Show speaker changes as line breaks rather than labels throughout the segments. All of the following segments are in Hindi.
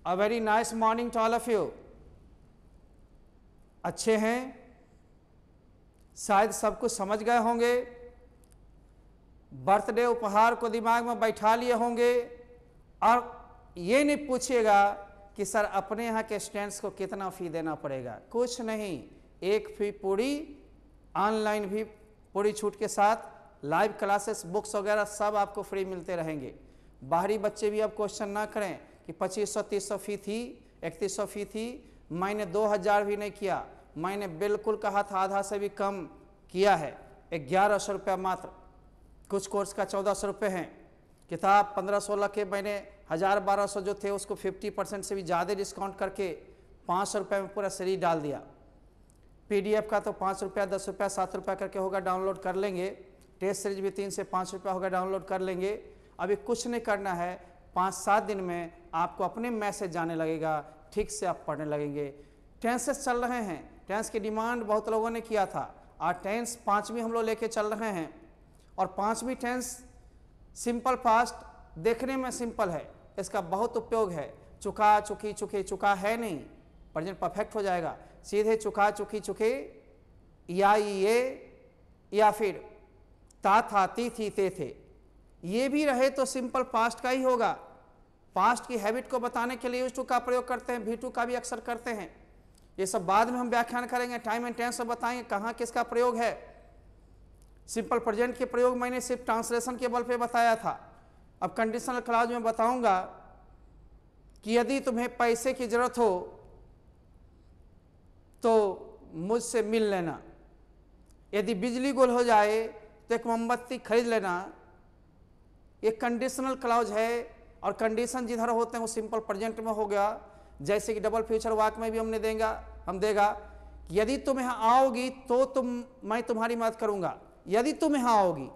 A very nice morning to all of you. अच्छे हैं, शायद सब कुछ समझ गए होंगे, बर्थडे उपहार को दिमाग में बैठा लिए होंगे और ये नहीं पूछिएगा कि सर अपने यहाँ के स्टूडेंट्स को कितना फ़ी देना पड़ेगा। कुछ नहीं, एक फ़ी पूरी, ऑनलाइन भी पूरी छूट के साथ, लाइव क्लासेस, बुक्स वगैरह सब आपको फ्री मिलते रहेंगे। बाहरी बच्चे भी अब क्वेश्चन ना करें कि 2500-3000 फ़ी थी, 3100 फ़ी थी, मैंने 2000 भी नहीं किया, मैंने बिल्कुल कहा था आधा से भी कम किया है, 1100 रुपया मात्र। कुछ कोर्स का 1400 रुपये हैं, किताब 15-16 के मैंने 1000-1200 जो थे उसको 50% से भी ज़्यादा डिस्काउंट करके 500 रुपये में पूरा सीरीज डाल दिया। PDF का तो 5 रुपया, 10 रुपया, 7 रुपया करके होगा, डाउनलोड कर लेंगे। टेस्ट सीरीज भी 3 से 5 रुपया होगा, डाउनलोड कर लेंगे। अभी कुछ नहीं करना है, 5-7 दिन में आपको अपने मैसेज जाने लगेगा, ठीक से आप पढ़ने लगेंगे। टेंसेस चल रहे हैं, टेंस की डिमांड बहुत लोगों ने किया था और टेंस 5वीं हम लोग लेके चल रहे हैं। और 5वीं टेंस सिंपल पास्ट देखने में सिंपल है, इसका बहुत उपयोग है। चुका, चुकी, चुके, चुका है नहीं, प्रेजेंट परफेक्ट हो जाएगा। सीधे चुका, चुकी, चुके, या ये, या फिर ता, था, ती, थी, ते, थे, ये भी रहे तो सिंपल पास्ट का ही होगा। पास्ट की हैबिट को बताने के लिए यूज टू का प्रयोग करते हैं, भी टू का भी अक्सर करते हैं। ये सब बाद में हम व्याख्यान करेंगे, टाइम एंड टेंस बताएंगे कहाँ किसका प्रयोग है। सिंपल प्रेजेंट के प्रयोग मैंने सिर्फ ट्रांसलेशन के बल पे बताया था। अब कंडीशनल क्लॉज में बताऊंगा कि यदि तुम्हें पैसे की जरूरत हो तो मुझसे मिल लेना, यदि बिजली गुल हो जाए तो एक मोमबत्ती खरीद लेना। ये कंडीशनल क्लॉज है और कंडीशन जिधर होते हैं वो सिंपल प्रेजेंट में हो गया। जैसे कि डबल फ्यूचर वाक में भी हम देगा कि यदि तुम यहाँ आओगी तो मैं तुम्हारी मदद करूंगा, यदि तुम यहाँ आओगी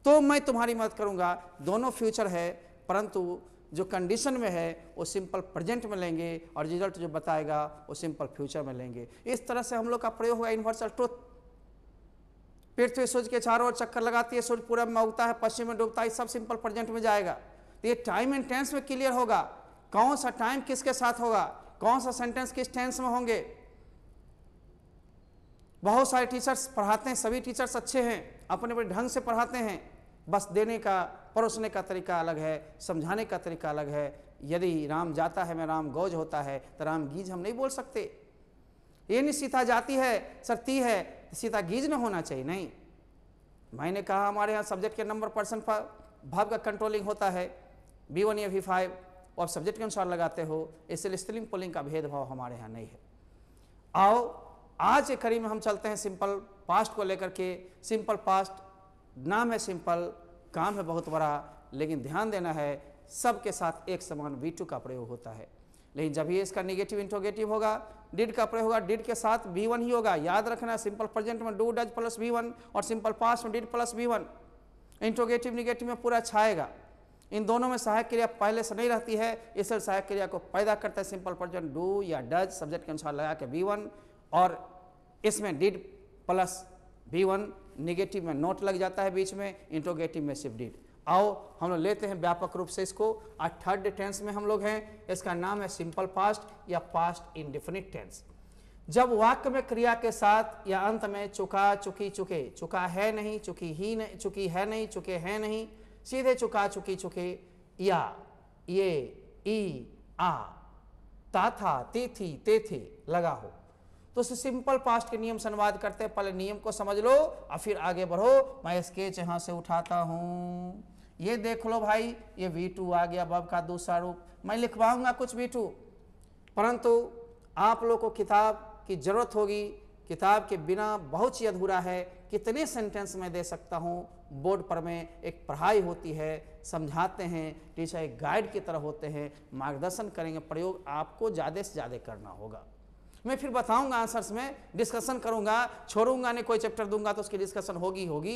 तो मैं तुम्हारी मदद करूंगा। दोनों फ्यूचर है, परंतु जो कंडीशन में है वो सिंपल प्रेजेंट में लेंगे और रिजल्ट जो बताएगा वो सिंपल फ्यूचर में लेंगे। इस तरह से हम लोग का प्रयोग होगा। यूनिवर्सल ट्रुथ, पृथ्वी सूर्य के चारों ओर चक्कर लगाती है, सूर्य पूरब में उगता है, पश्चिम में डूबता है, सब सिंपल प्रेजेंट में जाएगा। तो ये टाइम एंड टेंस में क्लियर होगा, कौन सा टाइम किसके साथ होगा, कौन सा सेंटेंस किस टेंस में होंगे। बहुत सारे टीचर्स पढ़ाते हैं, सभी टीचर्स अच्छे हैं, अपने अपने ढंग से पढ़ाते हैं, बस देने का, परोसने का तरीका अलग है, समझाने का तरीका अलग है। यदि राम जाता है में राम गौज होता है तो राम गीज हम नहीं बोल सकते। ये नहीं सीता जाती है सरती है सीता गीज न होना चाहिए, नहीं। मैंने कहा हमारे यहाँ सब्जेक्ट के नंबर पर्सन भाव का कंट्रोलिंग होता है, B1 या V5 और सब्जेक्ट के अनुसार लगाते हो, इसलिए स्त्रीलिंग पुल्लिंग का भेदभाव हमारे यहाँ नहीं है। आओ आज के कड़ी में हम चलते हैं सिंपल पास्ट को लेकर के। सिंपल पास्ट नाम है सिंपल, काम है बहुत बड़ा, लेकिन ध्यान देना है सबके साथ एक समान V2 का प्रयोग होता है। लेकिन जब ये इसका निगेटिव इंट्रोगेटिव होगा, डिड का प्रयोग होगा, डिड के साथ V1 ही होगा। याद रखना, सिंपल प्रेजेंट में डू डज प्लस V1 और सिंपल पास्ट में did plus V1। Interrogative negative में पूरा छाएगा। इन दोनों में सहायक क्रिया पहले से नहीं रहती है, इसलिए सहायक क्रिया को पैदा करता है सिंपल प्रेजेंट डू या डज सब्जेक्ट के अनुसार लगा के V1, और इसमें डिड प्लस V1, निगेटिव में नोट लग जाता है बीच में, इंट्रोगेटिव में सिर्फ डिड। आओ हम लोग लेते हैं व्यापक रूप से इसको। थर्ड टेंस में हम लोग हैं, इसका नाम है सिंपल पास्ट या पास्ट इंडेफिनिट टेंस। जब वाक्य में क्रिया के साथ या अंत में चुका, चुकी, चुके, चुका है नहीं, चुकी ही नहीं, चुकी है नहीं, चुके हैं नहीं, सीधे चुका, चुकी, चुके, या, ये, ई, आ, ता, था, ती, थी, ते, थे लगा हो तो सिंपल पास्ट के नियम से अनुवाद करते हैं। पहले नियम को समझ लो और फिर आगे बढ़ो। मैं स्केच यहाँ से उठाता हूँ, ये देख लो भाई, ये V2 आ गया, वर्ब का दूसरा रूप। मैं लिखवाऊंगा कुछ V2, परंतु आप लोग को किताब की जरूरत होगी। किताब के बिना बहुत ही अधूरा है। कितने सेंटेंस में दे सकता हूँ, बोर्ड पर में एक पढ़ाई होती है, समझाते हैं, टीचर एक गाइड की तरह होते हैं, मार्गदर्शन करेंगे, प्रयोग आपको ज़्यादा से ज़्यादा करना होगा। मैं फिर बताऊंगा आंसर्स में, डिस्कशन करूंगा, छोड़ूंगा नहीं, कोई चैप्टर दूंगा तो उसकी डिस्कशन होगी,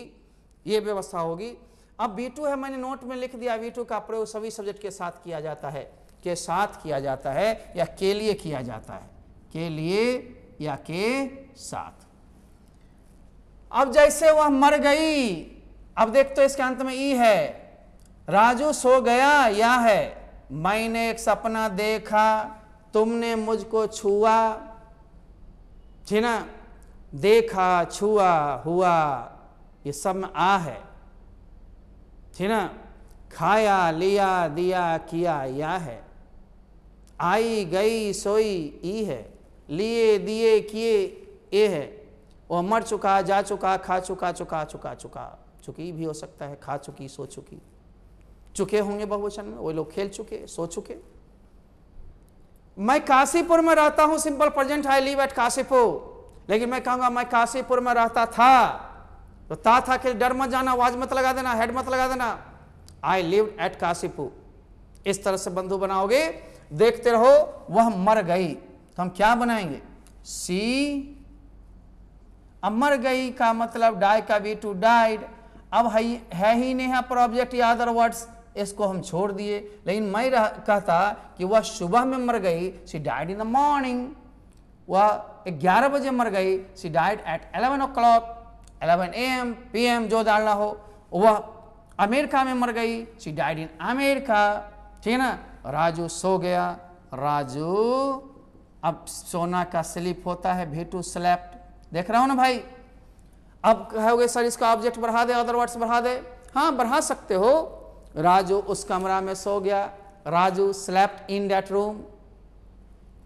ये व्यवस्था होगी। अब V2 है, मैंने नोट में लिख दिया, V2 का प्रयोग सभी सब्जेक्ट के साथ किया जाता है, के साथ किया जाता है या के लिए किया जाता है, के लिए या के साथ। अब जैसे वह मर गई, अब देख तो इसके अंत में ई है, राजू सो गया या है, मैंने एक सपना देखा, तुमने मुझको छुआ, ठीक ना, देखा, छुआ, हुआ, ये सब में आ है, ठीक ना, खाया, लिया, दिया, किया, या है, आई, गई, सोई, ई है, लिए, दिए, किए, ए है, वो मर चुका, जा चुका, खा चुका, चुकी भी हो सकता है, खा चुकी, सो चुकी, चुके होंगे बहुवचन में, वो लोग खेल चुके, सो चुके। मैं काशीपुर में रहता हूं, simple present, I live at Kashipur, लेकिन मैं कहूंगा मैं काशीपुर में रहता था, तो था के डर मत जाना, आवाज मत लगा देना, हेड मत लगा देना, आई लिव एट काशीपुर। इस तरह से बंधु बनाओगे, देखते रहो। वह मर गई, तो हम क्या बनाएंगे, सी। अब मर गई का मतलब डाई का भी टू डाइड, अब है ही नहीं है पर ऑब्जेक्ट या अदर वर्ड्स, इसको हम छोड़ दिए। लेकिन मैं कहता कि वह सुबह में मर गई, she died in the morning, वह 11 बजे मर गई, she died eight 11 o'clock, 11 AM PM जो डालना हो। वह अमेरिका में मर गई, शी डाइड इन अमेरिका, ठीक है ना। राजू सो गया, राजू, अब सोना का स्लीप होता है, भेटू स्लेप्ट, देख रहा हो ना भाई। अब कहोगे सर इसका ऑब्जेक्ट बढ़ा दे, अदर वर्ड्स बढ़ा दे, हाँ बढ़ा सकते हो। राजू उस कमरा में सो गया, Raju slept in that room,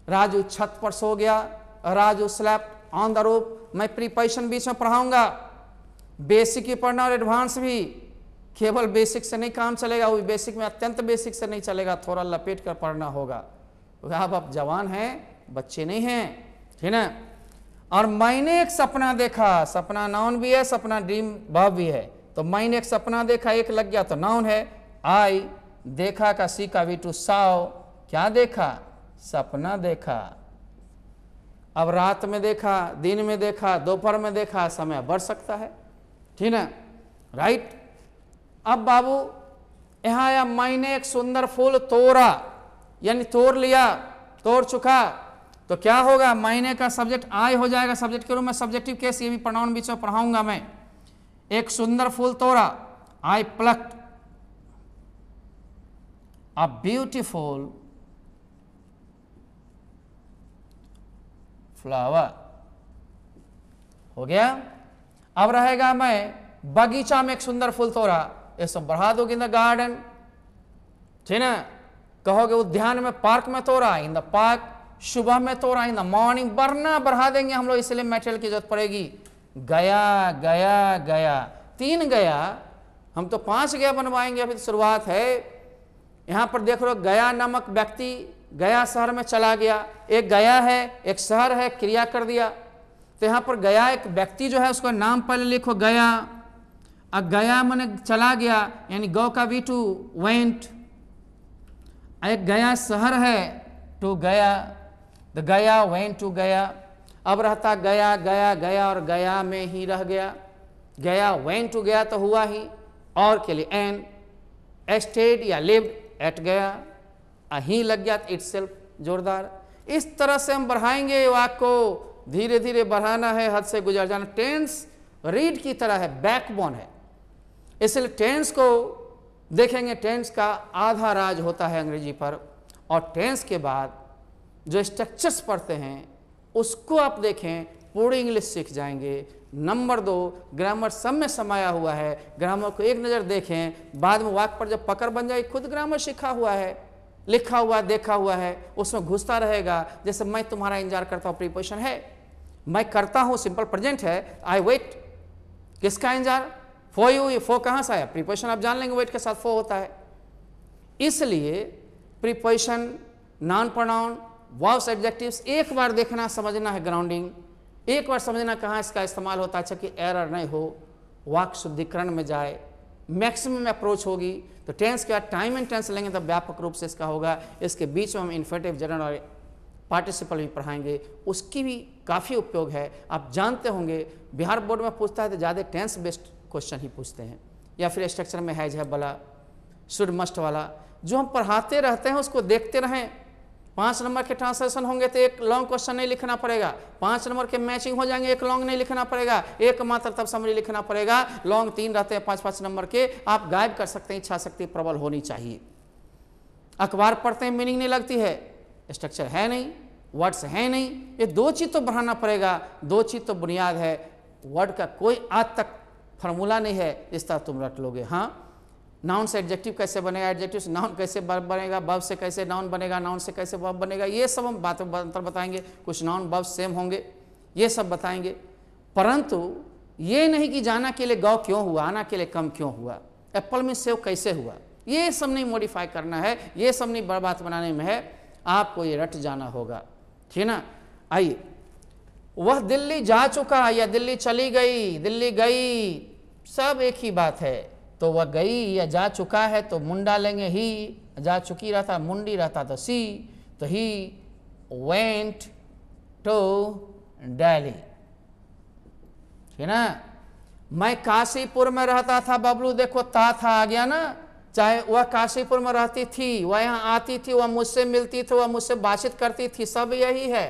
Raju छत पर सो गया, Raju slept on the roof. मैं प्रीपोजिशन बीच में पढ़ाऊंगा, बेसिक ही पढ़ना और एडवांस भी, केवल बेसिक से नहीं काम चलेगा, वो भी बेसिक में अत्यंत बेसिक से नहीं चलेगा, थोड़ा लपेट कर पढ़ना होगा, क्योंकि आप जवान हैं, बच्चे नहीं हैं, ठीक है। और मैंने एक सपना देखा, सपना नाउन भी है, सपना ड्रीम वर्ब भी है, तो मैंने एक सपना देखा, एक लग गया तो नाउन है। आई, देखा का सी का वी टू साव, क्या देखा, सपना देखा। अब रात में देखा, दिन में देखा, दोपहर में देखा, समय बढ़ सकता है, ठीक है, राइट। अब बाबू यहां आया, मैंने एक सुंदर फूल तोड़ा, यानी तोड़ लिया, तोड़ चुका, तो क्या होगा, मैंने का सब्जेक्ट आई हो जाएगा, सब्जेक्ट के रूप में सब्जेक्टिव केस, ये भी प्रोनाउन बीच में पढ़ाऊंगा मैं। एक सुंदर फूल तोड़ा, आई प्लक्ड अ ब्यूटीफुल फ्लावर, हो गया। अब रहेगा मैं बगीचा में एक सुंदर फूल तोड़ा, ये सब बढ़ा दोगे, इन द गार्डन, ठीक है। कहोगे उद्यान में, पार्क में तोड़ा, इन द पार्क, सुबह में तोड़ा, इन द मॉर्निंग, बढ़ना बढ़ा देंगे हम लोग, इसलिए मटेरियल की जरूरत पड़ेगी। गया, गया, गया, 3 गया, हम तो 5 गया बनवाएंगे, अभी तो शुरुआत है। यहां पर देख लो, गया नामक व्यक्ति गया शहर में चला गया, एक गया है, एक शहर है, क्रिया कर दिया, तो यहां पर गया एक व्यक्ति जो है उसका नाम पहले लिखो, गया। अब गया माने चला गया, यानी गो का भी टू वेंट, एक गया शहर है, टू गया, द गया वेंट टू गया। अब रहता गया, गया, गया और गया में ही रह गया, गया वेंट टू गया तो हुआ ही, और के लिए एन, स्टेड या लिव्ड एट गया, ही लग गया इटसेल्फ, जोरदार। इस तरह से हम बढ़ाएंगे वाक्य को, धीरे धीरे बढ़ाना है, हद से गुजर जाना। टेंस रीड की तरह है, बैकबोन है, इसलिए टेंस को देखेंगे, टेंस का आधा राज होता है अंग्रेजी पर, और टेंस के बाद जो स्ट्रक्चर्स पढ़ते हैं उसको आप देखें, पूरी इंग्लिश सीख जाएंगे। नंबर 2, ग्रामर सब में समाया हुआ है, ग्रामर को एक नज़र देखें, बाद में वाक्य पर जब पकड़ बन जाए, खुद ग्रामर सीखा हुआ है, लिखा हुआ, देखा हुआ है, उसमें घुसता रहेगा। जैसे मैं तुम्हारा इंतजार करता हूँ, प्रीपोजिशन है, मैं करता हूँ, सिंपल प्रेजेंट है, आई वेट, किसका इंतजार, फॉर यू, ये फॉर कहाँ से आया, प्रीपोजिशन आप जान लेंगे, वेट के साथ फॉर होता है। इसलिए preposition, noun pronoun, verbs, adjectives एक बार देखना, समझना है, ग्राउंडिंग एक बार समझना कहाँ इसका इस्तेमाल होता है, अच्छा कि एरर नहीं हो, वाक्य शुद्धिकरण में जाए, मैक्सिमम अप्रोच होगी। तो टेंस के बाद टाइम एंड टेंस लेंगे तब व्यापक रूप से इसका होगा। इसके बीच में हम इन्फिनेटिव, जनरल और पार्टिसिपल भी पढ़ाएंगे, उसकी भी काफ़ी उपयोग है। आप जानते होंगे बिहार बोर्ड में पूछता है तो ज़्यादा टेंस बेस्ड क्वेश्चन ही पूछते हैं, या फिर स्ट्रक्चर में हैज है वाला, शुड मस्ट वाला, जो हम पढ़ाते रहते हैं उसको देखते रहें। 5 नंबर के ट्रांसलेशन होंगे तो एक लॉन्ग क्वेश्चन नहीं लिखना पड़ेगा, 5 नंबर के मैचिंग हो जाएंगे, एक लॉन्ग नहीं लिखना पड़ेगा, एक मात्र तब समरी लिखना पड़ेगा। लॉन्ग 3 रहते हैं, 5-5 नंबर के, आप गायब कर सकते हैं, इच्छा शक्ति प्रबल होनी चाहिए। अखबार पढ़ते हैं मीनिंग नहीं लगती है, स्ट्रक्चर है नहीं, वर्ड्स है नहीं। ये दो चीज़ तो बढ़ाना पड़ेगा, दो चीज़ तो बुनियाद है। वर्ड का कोई आज तक फार्मूला नहीं है इस तरह तुम रट लोगे। हाँ, नाउन से एडजेक्टिव कैसे बनेगा, एडजेक्टिव से नाउन कैसे बनेगा, वर्ब से कैसे नाउन बनेगा, नाउन से कैसे वर्ब बनेगा, ये सब हम बातें अंतर बताएंगे। कुछ नाउन वर्ब सेम होंगे, ये सब बताएंगे। परंतु ये नहीं कि जाना के लिए गौ क्यों हुआ, आना के लिए कम क्यों हुआ, एप्पल में सेव कैसे हुआ, ये सब नहीं मॉडिफाई करना है, ये सब नहीं बड़ बात बनाने में है, आपको ये रट जाना होगा, ठीक ना। आइए, वह दिल्ली जा चुका या दिल्ली चली गई, दिल्ली गई, सब एक ही बात है। तो वह गई या जा चुका है तो मुंडा लेंगे ही, जा चुकी रहता मुंडी रहता तो सी, तो ही वेंट टू दिल्ली, ठीक ना। मैं काशीपुर में रहता था, बबलू देखो था आ गया ना। चाहे वह काशीपुर में रहती थी, वह यहाँ आती थी, वह मुझसे मिलती थी, वह मुझसे बातचीत करती थी, सब यही है।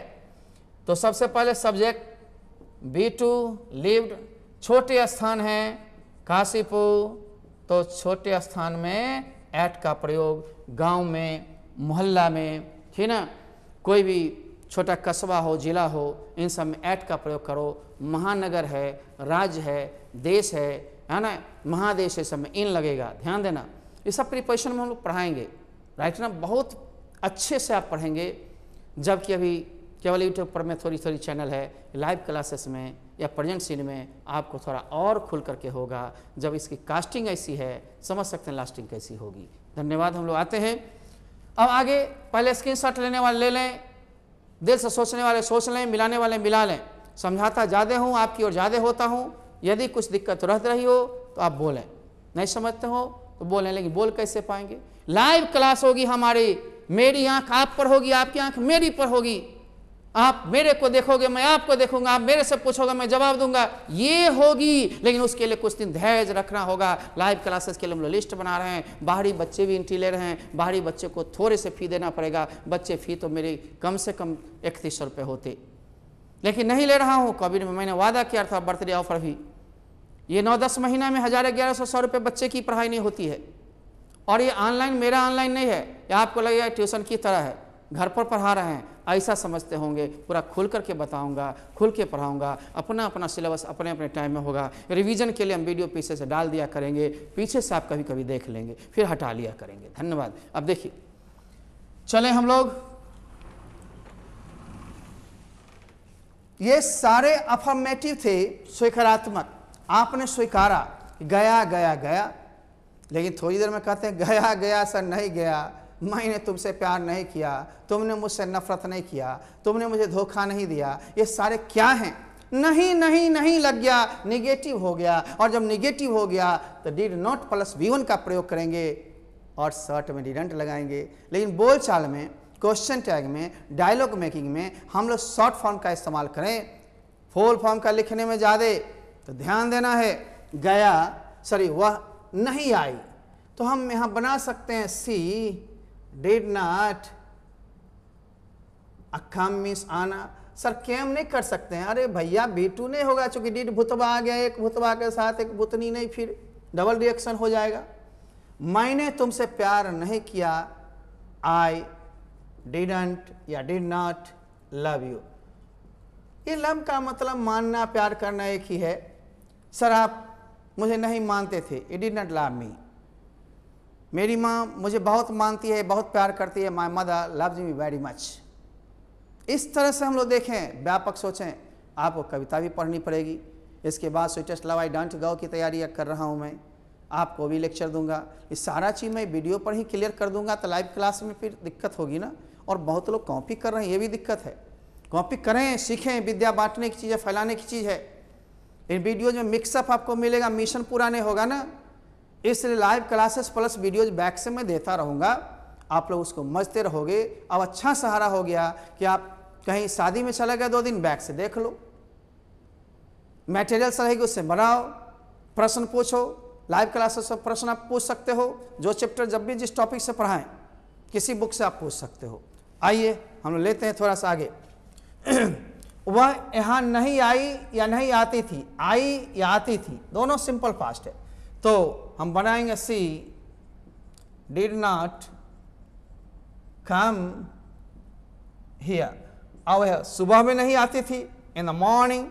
तो सबसे पहले सब्जेक्ट B2 लिव्ड, छोटे स्थान है काशीपुर, तो छोटे स्थान में एट का प्रयोग, गांव में, मोहल्ला में, ठीक ना। कोई भी छोटा कस्बा हो, जिला हो, इन सब में एट का प्रयोग करो। महानगर है, राज्य है, देश है ना, महादेश है, सब में इन लगेगा, ध्यान देना। ये सब प्रिपरेशन में हम लोग पढ़ाएंगे, राइट ना। बहुत अच्छे से आप पढ़ेंगे, जबकि अभी केवल यूट्यूब पर में थोड़ी थोड़ी चैनल है, लाइव क्लासेस में या प्रेजेंट सीन में आपको थोड़ा और खुल करके होगा। जब इसकी कास्टिंग ऐसी है, समझ सकते हैं लास्टिंग कैसी होगी। धन्यवाद। हम लोग आते हैं अब आगे। पहले स्क्रीनशॉट लेने वाले ले लें, दिल से सोचने वाले सोच लें, मिलाने वाले मिला लें। समझाता ज़्यादा हूँ, आपकी ओर ज़्यादा होता हूँ। यदि कुछ दिक्कत रह रही हो तो आप बोलें, नहीं समझते हो तो बोलें, लेकिन बोल कैसे पाएंगे। लाइव क्लास होगी हमारी, मेरी आंख आप पर होगी, आपकी आंख मेरी पर होगी। आप मेरे को देखोगे, मैं आपको देखूंगा, आप मेरे से पूछोगे, मैं जवाब दूंगा, ये होगी। लेकिन उसके लिए कुछ दिन धैर्य रखना होगा। लाइव क्लासेस के लिए हम लोग लिस्ट बना रहे हैं, बाहरी बच्चे भी एंट्री ले रहे हैं। बाहरी बच्चे को थोड़े से फी देना पड़ेगा, बच्चे फी तो मेरी कम से कम 3100 रुपये होते, लेकिन नहीं ले रहा हूँ। कोविड में मैंने वादा किया था बर्थडे ऑफर भी। ये 9-10 महीना में 1000-1100 रुपये बच्चे की पढ़ाई नहीं होती है। और ये ऑनलाइन, मेरा ऑनलाइन नहीं है, ये आपको लगेगा ट्यूशन की तरह है, घर पर पढ़ा रहे हैं, ऐसा समझते होंगे। पूरा खुल करके बताऊंगा, खुल के पढ़ाऊंगा। अपना अपना सिलेबस अपने अपने टाइम में होगा। रिवीजन के लिए हम वीडियो पीछे से डाल दिया करेंगे, पीछे से आप कभी कभी देख लेंगे, फिर हटा लिया करेंगे। धन्यवाद। अब देखिए, चले हम लोग, ये सारे अफर्मेटिव थे, स्वीकारात्मक। आपने स्वीकारा, गया गया गया, लेकिन थोड़ी देर में कहते हैं गया गया सर नहीं गया, मैंने तुमसे प्यार नहीं किया, तुमने मुझसे नफरत नहीं किया, तुमने मुझे धोखा नहीं दिया। ये सारे क्या हैं? नहीं नहीं नहीं लग गया, निगेटिव हो गया। और जब निगेटिव हो गया तो डिड नॉट प्लस V1 का प्रयोग करेंगे और शर्ट में डिडंट लगाएंगे। लेकिन बोलचाल में, क्वेश्चन टैग में, डायलॉग मेकिंग में हम लोग शॉर्ट फॉर्म का इस्तेमाल करें। फुल फॉर्म का लिखने में ज़्यादा तो ध्यान देना है। गया, सॉरी, वह नहीं आई, तो हम यहाँ बना सकते हैं सी डिड नॉट अक्खम मीन्स आना। सर केम नहीं कर सकते हैं, अरे भैया B2 नहीं होगा, चूंकि डिड भुतबा आ गया, एक भुतबा के साथ एक भुतनी नहीं, फिर डबल रिएक्शन हो जाएगा। मैंने तुमसे प्यार नहीं किया, आई डिडंट या डिड नॉट लव यू। ये लव का मतलब मानना, प्यार करना एक ही है। सर आप मुझे नहीं मानते थे, you did not love me. मेरी माँ मुझे बहुत मानती है, बहुत प्यार करती है, my mother loves me very much. इस तरह से हम लोग देखें, व्यापक सोचें। आपको कविता भी पढ़नी पड़ेगी। इसके बाद sweetest love I don't go की तैयारी कर रहा हूँ मैं, आपको भी लेक्चर दूंगा। ये सारा चीज़ मैं वीडियो पर ही क्लियर कर दूंगा, तो लाइव क्लास में फिर दिक्कत होगी ना। और बहुत लोग कॉपी कर रहे हैं, ये भी दिक्कत है। कॉपी करें, सीखें, विद्या बांटने की चीज़ है, फैलाने की चीज़ है। इन वीडियोज में मिक्सअप आपको मिलेगा, मिशन पूरा नहीं होगा ना। इसलिए live classes plus videos back से मैं देता रहूँगा, आप लोग उसको समझते रहोगे। अब अच्छा सहारा हो गया कि आप कहीं शादी में चले गए, 2 दिन बैक से देख लो, मटेरियल्स रहेगी उससे बनाओ, प्रश्न पूछो। लाइव क्लासेस से प्रश्न आप पूछ सकते हो, जो चैप्टर जब भी जिस टॉपिक से पढ़ाएं, किसी बुक से आप पूछ सकते हो। आइए हम लोग लेते हैं थोड़ा सा आगे। वह यहाँ नहीं आई या नहीं आती थी, आई या आती थी, दोनों सिंपल पास्ट है। तो हम बनाएंगे सी डिड नॉट कम हियर। अब वह सुबह में नहीं आती थी, इन द मॉर्निंग,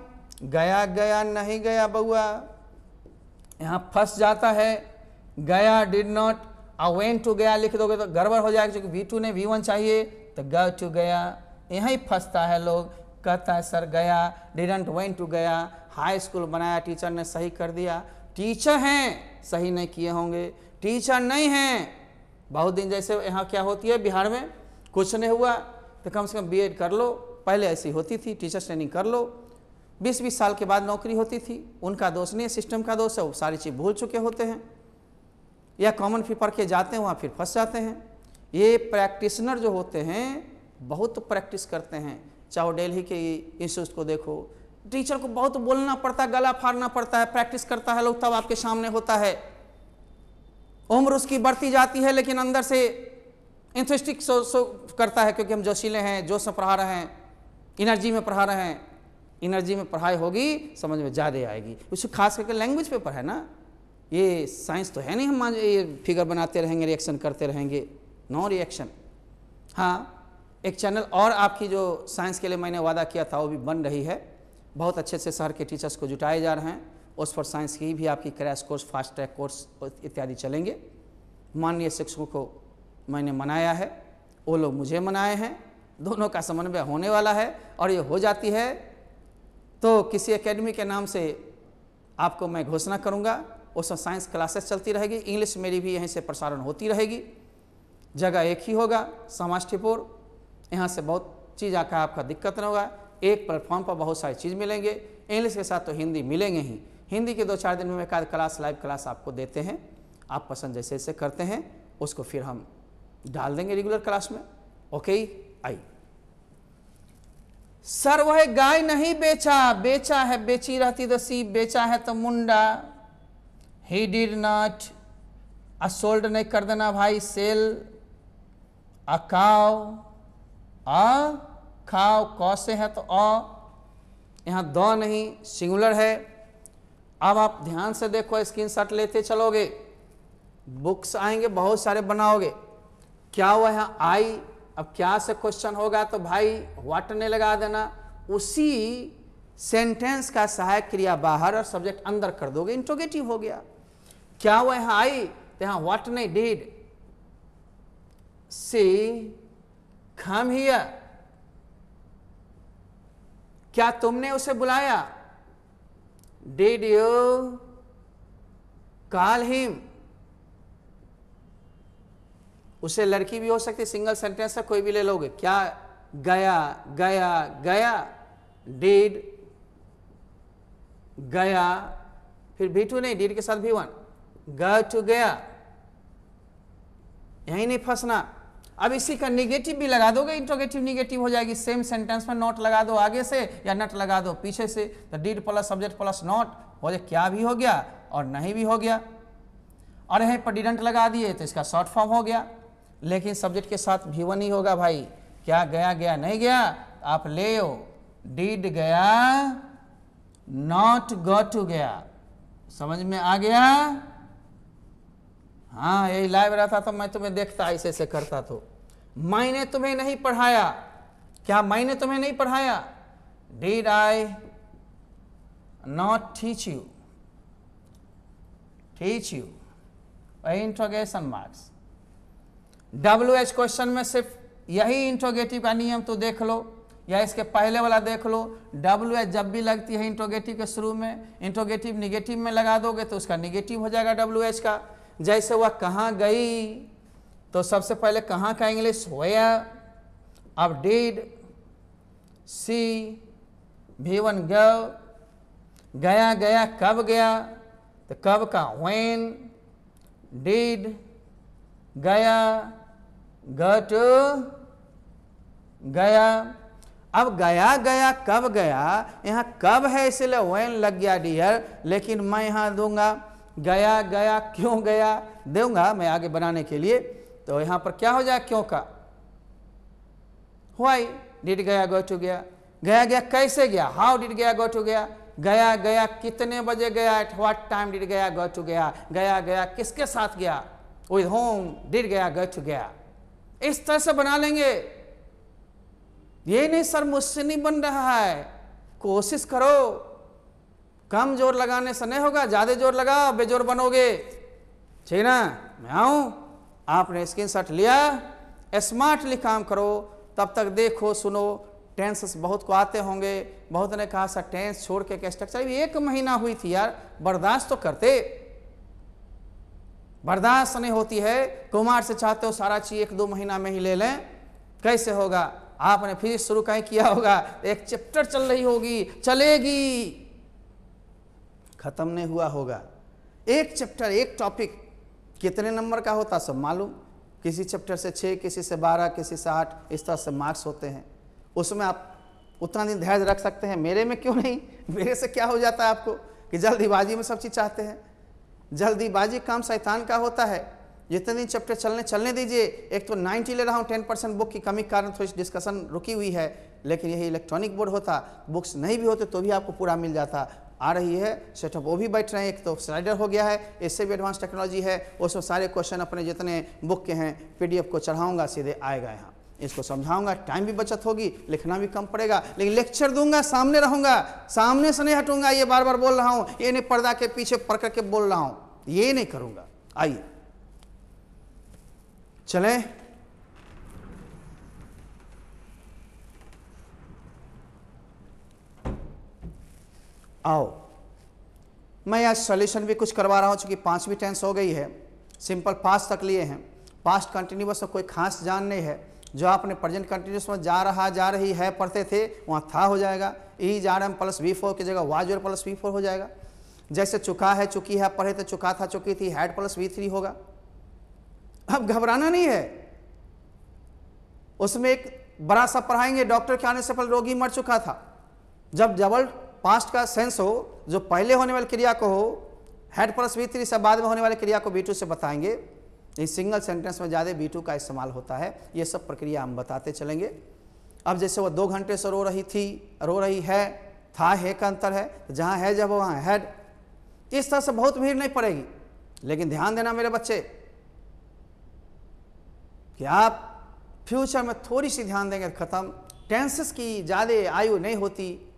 गया गया नहीं गया बउआ, यहाँ फंस जाता है, गया डिड नॉट, और वेंट टू गया लिख दोगे तो गड़बड़ हो जाएगा, क्योंकि V2 ने V1 चाहिए, तो गो टू गया, यहीं फंसता है लोग। कहता है सर गया, डिडंट वेंट टू गया, हाई स्कूल बनाया, टीचर ने सही कर दिया। टीचर हैं, सही नहीं किए होंगे, टीचर नहीं हैं। बहुत दिन जैसे यहाँ क्या होती है बिहार में, कुछ नहीं हुआ तो कम से कम B.Ed कर लो, पहले ऐसी होती थी, टीचर ट्रेनिंग कर लो, 20-20 साल के बाद नौकरी होती थी। उनका दोष नहीं है, सिस्टम का दोष है, वो सारी चीज़ भूल चुके होते हैं, या कॉमन फी पढ़ के जाते हैं वहाँ फिर फंस जाते हैं। ये प्रैक्टिशनर जो होते हैं बहुत प्रैक्टिस करते हैं, चाहे दिल्ली के इंस्टीट्यूट को देखो, टीचर को बहुत बोलना पड़ता है, गला फाड़ना पड़ता है, प्रैक्टिस करता है लोग, तब आपके सामने होता है। उम्र उसकी बढ़ती जाती है लेकिन अंदर से इंटरेस्टिंग करता है, क्योंकि हम जोशीले हैं, जोश में पढ़ा रहे हैं, एनर्जी में पढ़ा रहे हैं। एनर्जी में पढ़ाई होगी समझ में ज़्यादा आएगी। उसे खास करके लैंग्वेज पेपर है ना, ये साइंस तो है नहीं हम ये फिगर बनाते रहेंगे, रिएक्शन करते रहेंगे, नो रिएक्शन। हाँ, एक चैनल और आपकी जो साइंस के लिए मैंने वादा किया था वो भी बन रही है, बहुत अच्छे से शहर के टीचर्स को जुटाए जा रहे हैं, उस पर साइंस की भी आपकी crash course, fast track course इत्यादि चलेंगे। माननीय शिक्षकों को मैंने मनाया है, वो लोग मुझे मनाए हैं, दोनों का समन्वय होने वाला है, और ये हो जाती है तो किसी एकेडमी के नाम से आपको मैं घोषणा करूँगा, उसमें साइंस क्लासेस चलती रहेगी, इंग्लिश मेरी भी यहीं से प्रसारण होती रहेगी। जगह एक ही होगा, समस्तीपुर, यहाँ से बहुत चीज़ आकर आपका दिक्कत नहीं होगा, एक प्लेटफॉर्म पर बहुत सारी चीज़ मिलेंगे। इंग्लिश के साथ तो हिंदी मिलेंगे ही, हिंदी के 2-4 दिन में एक आध क्लास, लाइव क्लास आपको देते हैं, आप पसंद जैसे जैसे करते हैं उसको फिर हम डाल देंगे रेगुलर क्लास में। ओके, आई सर वह गाय नहीं बेचा, बेचा है, बेची रहती तो सी, बेचा है तो मुंडा, ही डिड नॉट, सोल्ड नहीं कर देना भाई, सेल अ काउ, आ खाओ, कौ से है तो यहाँ दो नहीं, सिंगुलर है। अब आप ध्यान से देखो, स्क्रीनशॉट लेते चलोगे, बुक्स आएंगे बहुत सारे बनाओगे, क्या हुआ यहाँ आई, अब क्या से क्वेश्चन होगा तो भाई व्हाट ने लगा देना, उसी सेंटेंस का सहायक क्रिया बाहर और सब्जेक्ट अंदर कर दोगे, इंट्रोगेटिव हो गया। क्या हुआ यहाँ आई तो यहाँ व्हाट ने डिड सी कम हियर, क्या तुमने उसे बुलाया, डिड यू कॉल हिम, उसे लड़की भी हो सकती, सिंगल सेंटेंस है, कोई भी ले लोगे, क्या गया गया गया, डिड गया, फिर V2 नहीं, डिड के साथ V1, गो टू गया, यही नहीं फंसना। अब इसी का निगेटिव भी लगा दोगे, इंट्रोगेटिव निगेटिव हो जाएगी, सेम सेंटेंस में नॉट लगा दो आगे से या नट लगा दो पीछे से, तो did plus subject plus not हो जाए, क्या भी हो गया और नहीं भी हो गया। और यहीं पर डिडंट लगा दिए तो इसका शॉर्ट फॉर्म हो गया, लेकिन सब्जेक्ट के साथ V1 ही होगा भाई। क्या गया गया नहीं गया, आप ले हो, डिड गया नॉट गो टू गया, समझ में आ गया। हाँ, यही लाइव रहता तो मैं तुम्हें देखता, ऐसे ऐसे करता, तो मैंने तुम्हें नहीं पढ़ाया, क्या मैंने तुम्हें नहीं पढ़ाया, did I not teach you, teach you, interrogation marks. WH question में सिर्फ यही इंट्रोगेटिव का नियम तो देख लो, या इसके पहले वाला देख लो। WH जब भी लगती है इंट्रोगेटिव के शुरू में, इंट्रोगेटिव निगेटिव में लगा दोगे तो उसका निगेटिव हो जाएगा WH का। जैसे वह कहाँ गई तो सबसे पहले कहाँ का इंग्लिश वेयर, अब डिड सी, V1 गो, गया गया कब गया तो कब का when, डिड गया गो टू गया। अब गया गया कब गया, यहाँ कब है इसलिए when लग गया डियर, लेकिन मैं यहाँ दूंगा गया गया क्यों गया दूंगा मैं आगे बनाने के लिए, तो यहाँ पर क्या हो जाए क्यों का, व्हाई डिड गया गो टू गया, गया गया कैसे गया, हाउ डिड गया गो टू गया, गया गया कितने बजे गया, एट व्हाट टाइम डिड गया गो टू गया, गया गया किसके साथ गया, विद होम डिड गया गो टू गया। इस तरह से बना लेंगे। ये नहीं सर मुझसे नहीं बन रहा है, कोशिश करो, कम जोर लगाने से नहीं होगा, ज्यादा जोर लगाओ, बेजोर बनोगे, ठीक ना। मैं आऊं, आपने स्क्रीनशॉट लिया, स्मार्टली काम करो, तब तक देखो सुनो। टेंस बहुत को आते होंगे, बहुत ने कहा सर टेंस छोड़ के स्ट्रक्चर, 1 महीना हुई थी यार, बर्दाश्त तो करते, बर्दाश्त नहीं होती है। कुमार से चाहते हो सारा चीज 1-2 महीना में ही ले लें, कैसे होगा। आपने फिजिक्स शुरू कहीं किया होगा, एक चैप्टर चल रही होगी, चलेगी, खत्म नहीं हुआ होगा। एक चैप्टर, एक टॉपिक कितने नंबर का होता सब मालूम, किसी चैप्टर से 6, किसी से 12, किसी से 8, इस तरह से मार्क्स होते हैं। उसमें आप उतना दिन धैर्य रख सकते हैं, मेरे में क्यों नहीं। मेरे से क्या हो जाता है आपको कि जल्दीबाजी में सब चीज़ चाहते हैं। जल्दीबाजी काम शैतान का होता है। जितने दिन चैप्टर चलने दीजिए। एक तो 90 ले रहा हूँ, 10% बुक की कमी के कारण थोड़ी डिस्कशन रुकी हुई है, लेकिन यही इलेक्ट्रॉनिक बोर्ड होता, बुक्स नहीं भी होते तो भी आपको पूरा मिल जाता। आ रही है सेटअप, वो भी बैठ रहे हैं, एक तो स्लाइडर हो गया है, इससे भी एडवांस टेक्नोलॉजी है, उसमें सारे क्वेश्चन अपने जितने बुक के हैं PDF को चढ़ाऊंगा, सीधे आएगा यहाँ, इसको समझाऊंगा, टाइम भी बचत होगी, लिखना भी कम पड़ेगा। लेकिन लेक्चर दूंगा, सामने रहूंगा, सामने से नहीं हटूंगा। ये बार बार बोल रहा हूं, ये नहीं पर्दा के पीछे पड़ करके बोल रहा हूं, ये नहीं करूंगा। आइए चलें, आओ। मैं आज सॉल्यूशन भी कुछ करवा रहा हूं, चूंकि 5वीं टेंस हो गई है, सिंपल पास्ट तक लिए हैं। पास्ट कंटिन्यूअस में कोई खास जान नहीं है, जो आपने प्रेजेंट कंटिन्यूअस में जा रही है पढ़ते थे, वहाँ था हो जाएगा। ER प्लस V4 की जगह वाज प्लस V4 हो जाएगा। जैसे चुका है, चुकी है, पढ़े थे चुका था, चुकी थी, हैड प्लस V3 होगा। अब घबराना नहीं है। उसमें एक बड़ा सा पढ़ाएंगे, डॉक्टर के आने से पहले रोगी मर चुका था। जब डबल पास्ट का सेंस हो, जो पहले होने वाली क्रिया को हो, हैड प्लस V3 से बाद में होने वाली क्रिया को V2 से बताएंगे। इस सिंगल सेंटेंस में ज़्यादा V2 का इस्तेमाल होता है। ये सब प्रक्रिया हम बताते चलेंगे। अब जैसे वो 2 घंटे से रो रही थी, रो रही है, था है का अंतर है, जहाँ है जब वहाँ हैड। इस तरह से बहुत भीड़ नहीं पड़ेगी, लेकिन ध्यान देना मेरे बच्चे कि आप फ्यूचर में थोड़ी सी ध्यान देंगे खत्म। टेंसेस की ज़्यादा आयु नहीं होती,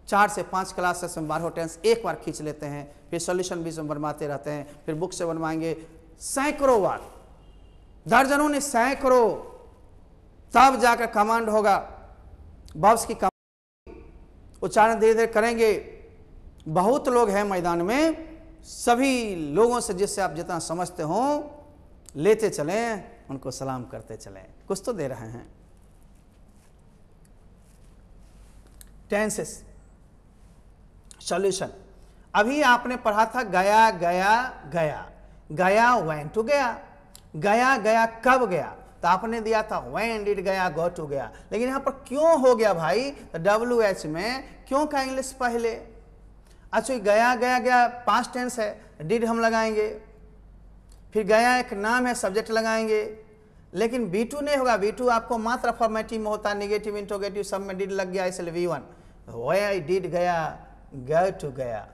4 से 5 क्लासेस में 12 टेंस एक बार खींच लेते हैं, फिर सॉल्यूशन भी बनवाते रहते हैं, फिर बुक से बनवाएंगे सैकड़ों बार, दर्जनों ने सैकड़ों, तब जाकर कमांड होगा। बॉब्स की उच्चारण धीरे धीरे करेंगे। बहुत लोग हैं मैदान में, सभी लोगों से जिससे आप जितना समझते हो लेते चलें, उनको सलाम करते चलें, कुछ तो दे रहे हैं। टेंसेस सॉल्यूशन अभी आपने पढ़ा था, गया गया गया, गया वेन टू गया, गया गया कब गया, तो आपने दिया था व्हेन डिड गया गो टू गया। लेकिन यहां पर क्यों हो गया भाई, WH में क्यों का इंग्लिश पहले। अच्छा गया गया गया पास्ट टेंस है, डिड हम लगाएंगे, फिर गया एक नाम है, सब्जेक्ट लगाएंगे। लेकिन V2 नहीं होगा, V2 आपको मात्र अफर्मेटिव में होता है, निगेटिव इंट्रोगेटिव सब में डिड लग गया, इसलिए V1 व्हेन डिड गया गो टू गया।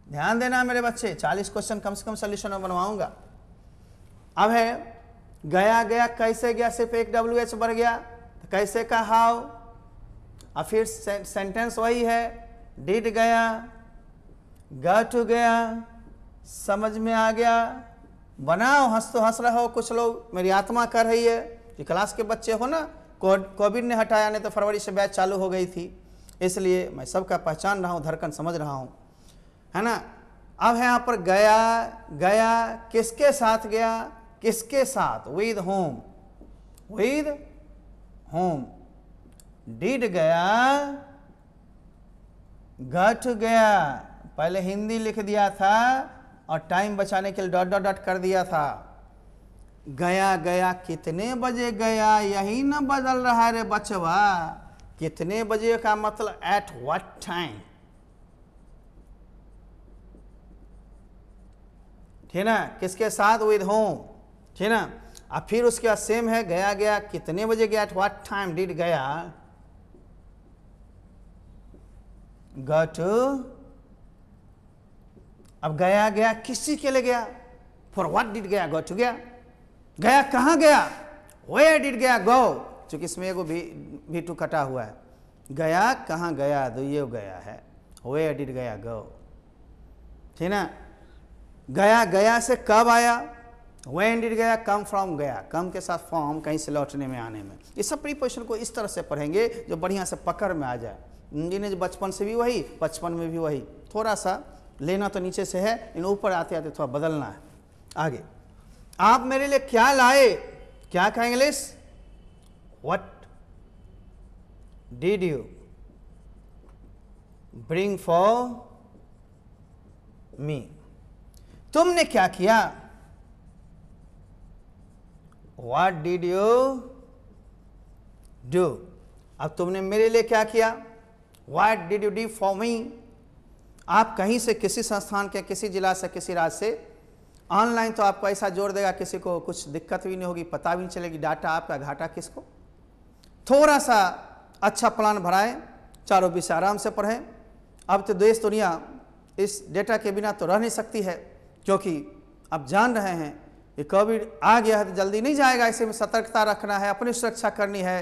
ध्यान देना मेरे बच्चे, 40 क्वेश्चन कम से कम सॉल्यूशन में बनवाऊंगा। अब है गया गया कैसे गया, सिर्फ एक WH बढ़ गया, तो कैसे का हाउ। और फिर सेंटेंस वही है, डिड गया गो टू गया, समझ में आ गया। बनाओ, हंस तो हंस रहे हो, कुछ लोग मेरी आत्मा कर रही है कि क्लास के बच्चे हो ना, कोविड ने हटाया, नहीं तो फरवरी से बैच चालू हो गई थी, इसलिए मैं सबका पहचान रहा हूँ, धड़कन समझ रहा हूँ, है ना। अब है यहाँ पर गया गया किसके साथ गया, किसके साथ, with home, with home. Did गया गट गया, पहले हिंदी लिख दिया था और टाइम बचाने के लिए डॉट डॉट डॉट कर दिया था। गया गया कितने बजे गया, यही ना बदल रहा है रे बचवा, कितने बजे का मतलब एट व्हाट टाइम, ठीक ना, किसके साथ, विद होम, ठीक ना। अब फिर उसके बाद सेम है, गया गया कितने बजे गया, एट व्हाट टाइम डिड गया गो टू। अब गया गया किसी के लिए गया, फॉर व्हाट डिड गया गो टू गया, गया कहाँ गया, वेयर डिड गया गो, चूंकि इसमें एगो भी टू कटा हुआ है, गया कहाँ गया, तो ये गया है, वेयर डिड गया गो, ठीक ना। गया, गया से कब आया, व्हेन डिड गया, कम फ्रॉम गया, कम के साथ फ्रॉम, कहीं से लौटने में, आने में। ये सब प्रीपोजिशन को इस तरह से पढ़ेंगे जो बढ़िया से पकड़ में आ जाए। जिन्हें बचपन से भी वही, बचपन में भी वही, थोड़ा सा लेना तो नीचे से है, इन ऊपर आते आते थोड़ा बदलना है। आगे, आप मेरे लिए क्या लाए, क्या कहा English, what did you bring for me, तुमने क्या किया, व्हाट डिड यू डू, अब तुमने मेरे लिए क्या किया, what did you do for me. आप कहीं से, किसी संस्थान के, किसी जिला से, किसी राज्य से, ऑनलाइन तो आपको ऐसा जोड़ देगा, किसी को कुछ दिक्कत भी नहीं होगी, पता भी नहीं चलेगी डाटा आपका, घाटा किसको। थोड़ा सा अच्छा प्लान बनाएं, चारों विषय आराम से पढ़ें। अब तो देश दुनिया इस डेटा के बिना तो रह नहीं सकती है, क्योंकि अब जान रहे हैं कि कोविड आ गया है तो जल्दी नहीं जाएगा, ऐसे में सतर्कता रखना है, अपनी सुरक्षा करनी है,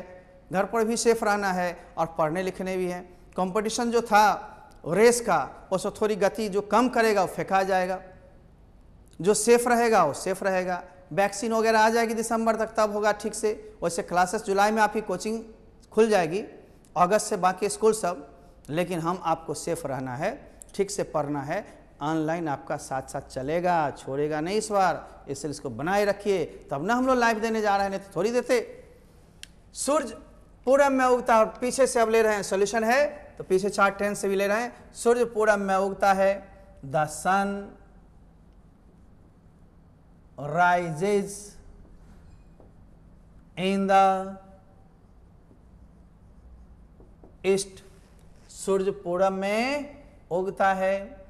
घर पर भी सेफ रहना है और पढ़ने लिखने भी है। कंपटीशन जो था रेस का, उसको थोड़ी गति जो कम करेगा वो फेंका जाएगा, जो सेफ रहेगा वो सेफ रहेगा। वैक्सीन वगैरह आ जाएगी दिसंबर तक, तब होगा ठीक से। वैसे क्लासेस जुलाई में आपकी कोचिंग खुल जाएगी, अगस्त से बाकी स्कूल सब, लेकिन हम आपको सेफ रहना है, ठीक से पढ़ना है, ऑनलाइन आपका साथ साथ चलेगा, छोड़ेगा नहीं इस बार, इसलिए इसको बनाए रखिए, तब ना हम लोग लाइव देने जा रहे हैं, नहीं तो थोड़ी देते। सूर्य पूरब में उगता, और पीछे से अब ले रहे हैं, सोल्यूशन है तो पीछे चार्ट 10 से भी ले रहे हैं। सूर्य पूरब में उगता है, the sun rises in the east, सूर्य पूरब में उगता है,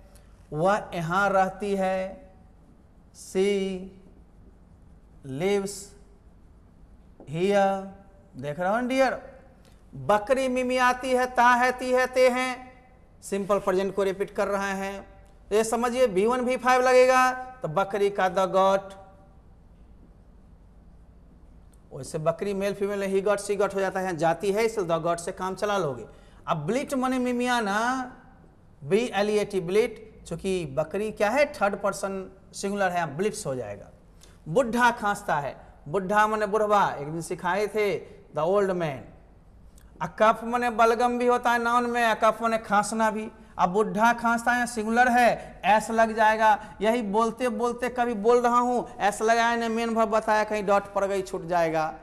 वह यहां रहती है, सी लिव्स हियर, देख रहे हो डियर। बकरी मिमियाती है, ता है, ती है, ते हैं, सिंपल प्रेजेंट को रिपीट कर रहे हैं। ये समझिए V1 V5 लगेगा तो बकरी का द गॉट, वैसे बकरी मेल फीमेल ही गॉट सी गॉट हो जाता है, जाती है, इसलिए द गॉट से काम चला लोगे। अब ब्लिट मने मिमियाना, BLEAT ब्लिट, चूंकि बकरी क्या है, थर्ड पर्सन सिंगुलर है, ब्लिट्स हो जाएगा। बुढ़ा खांसता है, बुढ़ा मने बुढ़वा, एक दिन सिखाए थे, द ओल्ड मैन। अकफ मने बलगम भी होता है नाउन में, अकफ मने खांसना भी। अब बुढ़ा खांसता है, सिंगुलर है, ऐस लग जाएगा। यही बोलते बोलते कभी बोल रहा हूं, ऐस लगाया ने मेन भाव बताया, कहीं डॉट पड़ गई छूट जाएगा,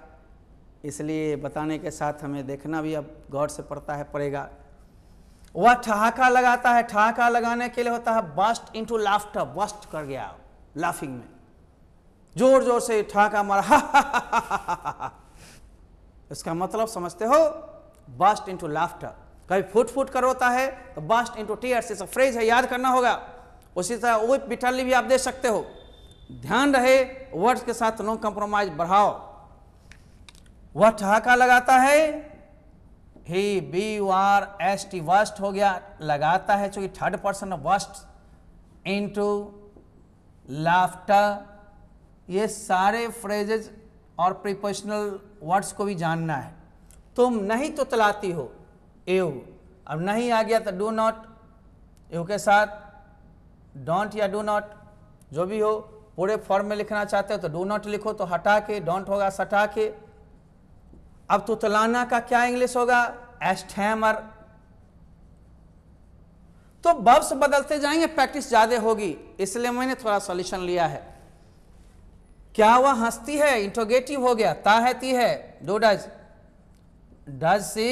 इसलिए बताने के साथ हमें देखना भी अब गौर से पड़ता है, पड़ेगा। वह ठहाका लगाता है, ठहाका लगाने के लिए होता है बस्ट इनटू लाफ्टर, बस्ट कर गया लाफिंग में, जोर जोर से ठहाका मारा, इसका मतलब समझते हो, बस्ट इनटू लाफ्टर। कभी फुट फुट कर होता है तो बस्ट इनटू टीयर्स, इस फ्रेज है, याद करना होगा। उसी तरह वो बिटरली भी आप दे सकते हो, ध्यान रहे वर्ड्स के साथ नो कंप्रोमाइज बढ़ाओ। वह ठहाका लगाता है, ही BURST वर्स्ट हो गया, लगाता है चूंकि third person worst, into laughter. ये सारे फ्रेजेज और प्रीपोजिशनल वर्ड्स को भी जानना है। तुम नहीं तो तलाती हो, एव, अब नहीं आ गया तो डू नॉट, एव के साथ डोंट या डू नॉट जो भी हो, पूरे फॉर्म में लिखना चाहते हो तो डू नॉट लिखो, तो हटा के, डोंट होगा सटा के। अब तुतलाना का क्या इंग्लिश होगा, एस्टैमर। तो वर्ब्स बदलते जाएंगे, प्रैक्टिस ज्यादा होगी, इसलिए मैंने थोड़ा सॉल्यूशन लिया है। क्या वह हंसती है, इंट्रोगेटिव हो गया, ता है, ती है, do does she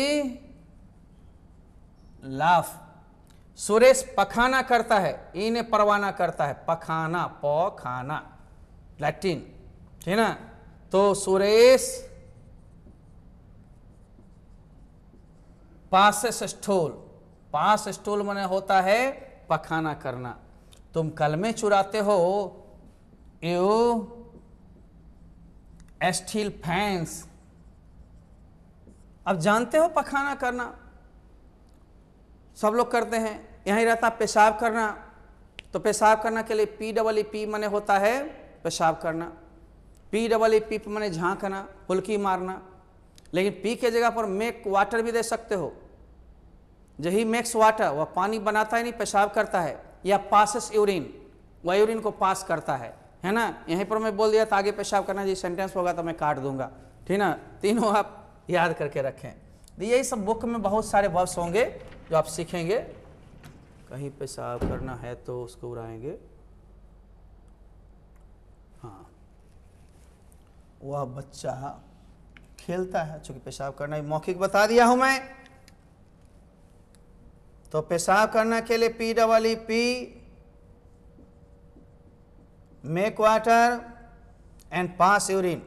laugh. Suresh पखाना करता है, इन्हें परवाना करता है, पखाना, पखाना लैटिन, ठीक ना। तो सुरेश पास स्टूल, पास स्टूल माने होता है पखाना करना। तुम कलमे चुराते हो, यू स्टील फैंस। अब जानते हो पखाना करना सब लोग करते हैं, यहीं रहता पेशाब करना, तो पेशाब करना के लिए PEEP माने होता है पेशाब करना। PEEP मैंने झांकना, हुल्की मारना। लेकिन पी के जगह पर मेक वाटर भी दे सकते हो। यही मेक्स वाटर, वह पानी बनाता ही नहीं, पेशाब करता है। या पासेस यूरिन, वह यूरिन को पास करता है ना। यहीं पर मैं बोल दिया था आगे पेशाब करना जी सेंटेंस होगा तो मैं काट दूंगा, ठीक ना। तीनों आप याद करके रखें। तो यही सब बुक में बहुत सारे वर्ब्स होंगे जो आप सीखेंगे। कहीं पेशाब करना है तो उसको उड़ाएंगे। हाँ, वह बच्चा खेलता है, चूंकि पेशाब करना ही मौखिक बता दिया हूं मैं। तो पेशाब करने के लिए PEEP, make water and pass urine.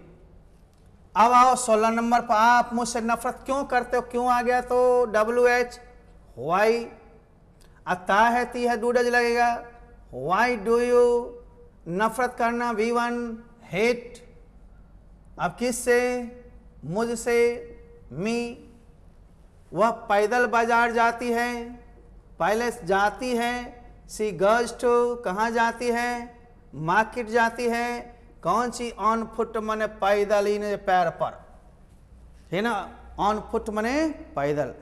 अब आओ 16 नंबर पर। आप मुझसे नफरत क्यों करते हो? क्यों आ गया तो WH, वाई। अता है ती है डूडज लगेगा। वाई डू यू नफरत करना, V1 हेट। अब किससे? मुझसे, मी। वह पैदल बाजार जाती है, पहले जाती है। सी गोज टू, कहाँ जाती है? मार्केट जाती है। कौन सी? ऑन फुट मने पैदल, ही पैर पर, है ना। ऑन फुट मने पैदल,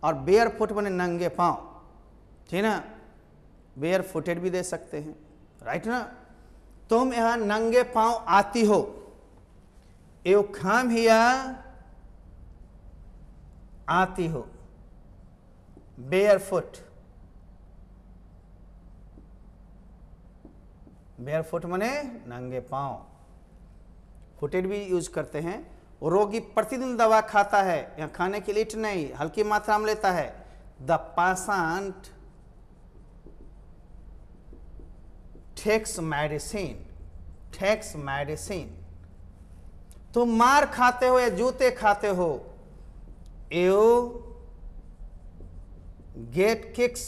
और बेयर फुट मने नंगे पांव, ठीक ना। बेयर फुटेड भी दे सकते हैं, राइट ना। तुम यहां नंगे पांव आती हो। यू कम हियर, आती हो। बेयर फुट, बेयर फुट मने नंगे पांव। फुटेड भी यूज करते हैं। रोगी प्रतिदिन दवा खाता है, यहाँ खाने के लिए नहीं, हल्की मात्रा में लेता है। The patient takes medicine, takes medicine. तुम मार खाते हो या जूते खाते हो? You get kicks.